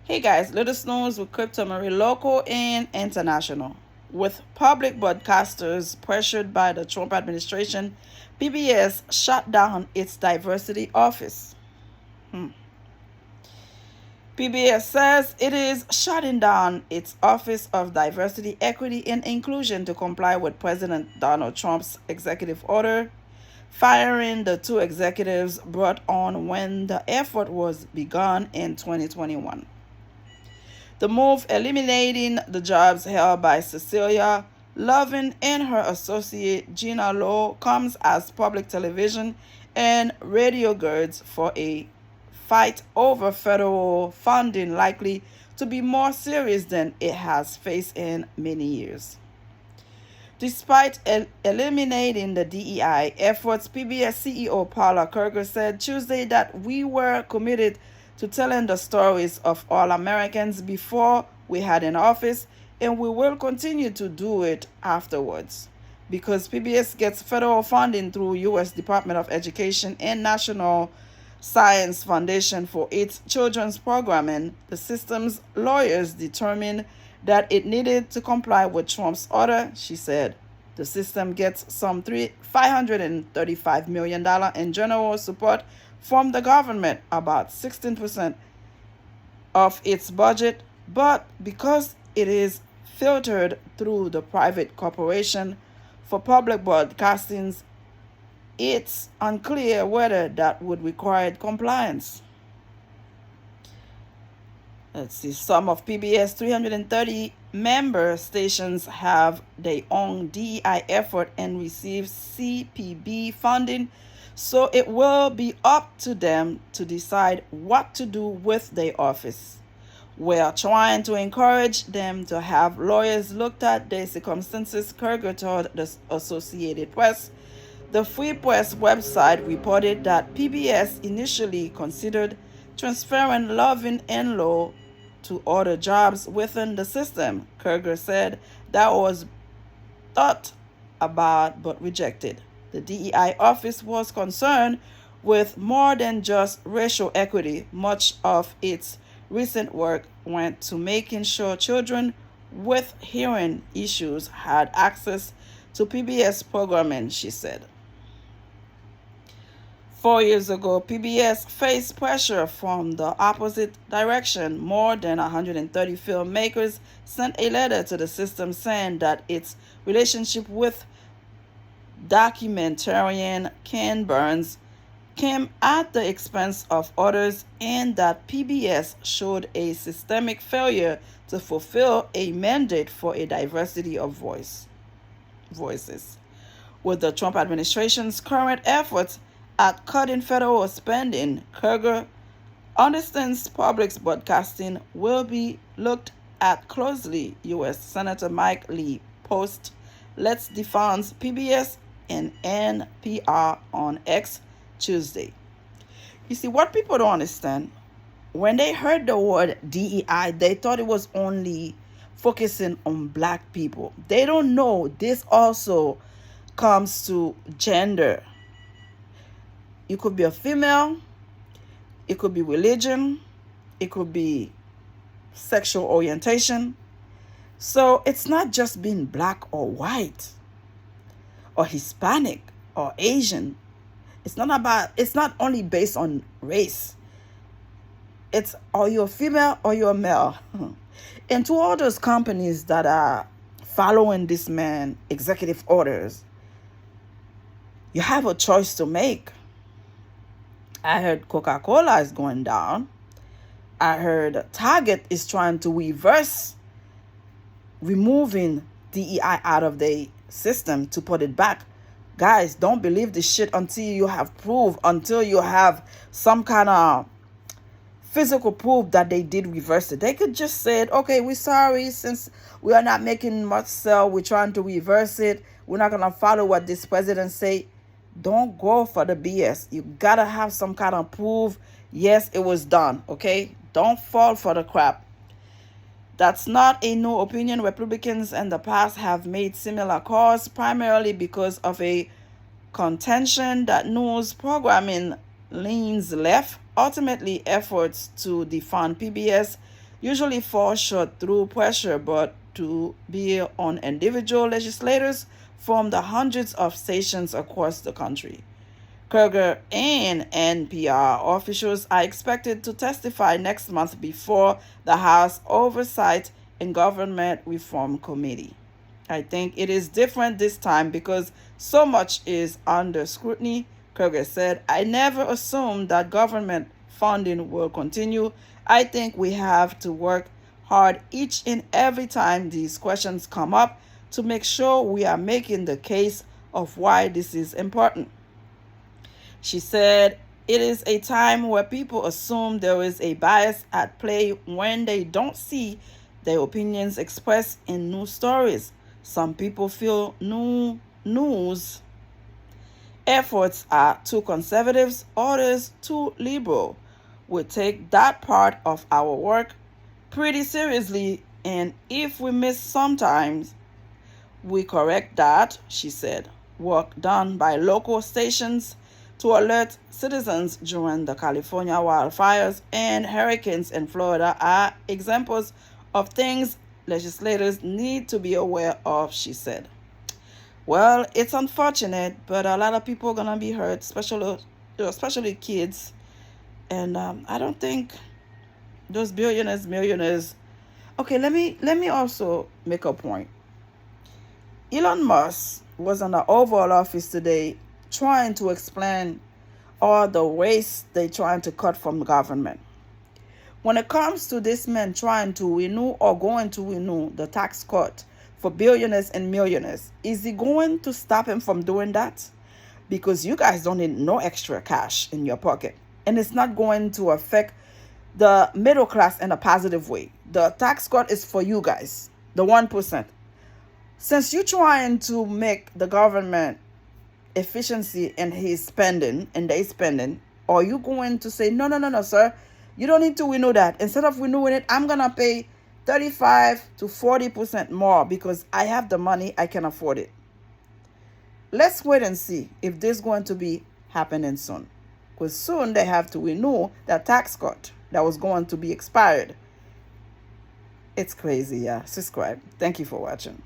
Hey guys, latest news with Crypto Marie local and international. With public broadcasters pressured by the Trump administration, PBS shut down its diversity office. PBS says it is shutting down its Office of Diversity, Equity, and Inclusion to comply with President Donald Trump's executive order, firing the two executives brought on when the effort was begun in 2021. The move eliminating the jobs held by Cecilia Lovin and her associate Gina Lowe comes as public television and radio girds for a fight over federal funding likely to be more serious than it has faced in many years. Despite eliminating the DEI efforts, PBS CEO Paula Kerger said Tuesday that we were committed to telling the stories of all Americans before we had an office, and we will continue to do it afterwards. Because PBS gets federal funding through U.S. Department of Education and National Science Foundation for its children's programming, the system's lawyers determined that it needed to comply with Trump's order, she said. The system gets some $535 million in general support from the government, about 16% of its budget, but because it is filtered through the private corporation for public broadcastings, it's unclear whether that would require compliance. Let's see, some of PBS 330 member stations have their own DEI effort and receive CPB funding, so it will be up to them to decide what to do with their office. We're trying to encourage them to have lawyers looked at their circumstances, Kerger told the Associated Press. The Free Press website reported that PBS initially considered transferring Lovin and Lowe to other jobs within the system. Kerger said that was thought about but rejected. The DEI office was concerned with more than just racial equity. Much of its recent work went to making sure children with hearing issues had access to PBS programming, she said. 4 years ago, PBS faced pressure from the opposite direction. More than 130 filmmakers sent a letter to the system saying that its relationship with documentarian Ken Burns came at the expense of others and that PBS showed a systemic failure to fulfill a mandate for a diversity of voices. With the Trump administration's current efforts at cutting federal spending, Kerger understands public broadcasting will be looked at closely. U.S. Senator Mike Lee posts Let's Defund PBS and NPR on X Tuesday. You see, what people don't understand, when they heard the word DEI, they thought it was only focusing on black people. They don't know this also comes to gender. You could be a female, it could be religion, it could be sexual orientation. So it's not just being black or white or Hispanic or Asian. It's not only based on race. It's are you a female or you're a male. And to all those companies that are following this man executive orders, you have a choice to make. I heard Coca-Cola is going down. I heard Target is trying to reverse removing DEI out of the system to put it back. Guys, don't believe this shit until you have proof, until you have some kind of physical proof that they did reverse it. They could just say, okay, we're sorry, since we are not making much sale, we're trying to reverse it. We're not going to follow what this president say. Don't go for the BS. You gotta have some kind of proof. Yes, it was done, okay? Don't fall for the crap. That's not a new opinion. Republicans in the past have made similar calls, primarily because of a contention that news programming leans left. Ultimately, efforts to defund PBS usually fall short through pressure, but to be on individual legislators from the hundreds of stations across the country. Kruger and NPR officials are expected to testify next month before the House Oversight and Government Reform Committee. I think it is different this time because so much is under scrutiny, Kruger said. I never assumed that government funding will continue. I think we have to work hard each and every time these questions come up to make sure we are making the case of why this is important. She said, it is a time where people assume there is a bias at play when they don't see their opinions expressed in news stories. Some people feel new news efforts are too conservative, others too liberal. We take that part of our work pretty seriously, and if we miss sometimes, we correct that, she said. Work done by local stations to alert citizens during the California wildfires and hurricanes in Florida are examples of things legislators need to be aware of, she said. Well, it's unfortunate, but a lot of people are gonna be hurt, especially kids. And I don't think those billionaires, millionaires. Okay, let me also make a point. Elon Musk was in the Oval Office today trying to explain all the waste they're trying to cut from the government. When it comes to this man trying to renew or going to renew the tax cut for billionaires and millionaires, is he going to stop him from doing that? Because you guys don't need no extra cash in your pocket. And it's not going to affect the middle class in a positive way. The tax cut is for you guys, the 1%. Since you're trying to make the government efficiency in his spending and they spending, are you going to say, no, no, no, no, sir, you don't need to renew that. Instead of renewing it, I'm going to pay 35 to 40% more because I have the money, I can afford it. Let's wait and see if this is going to be happening soon. Because soon they have to renew that tax cut that was going to be expired. It's crazy, yeah. Subscribe. Thank you for watching.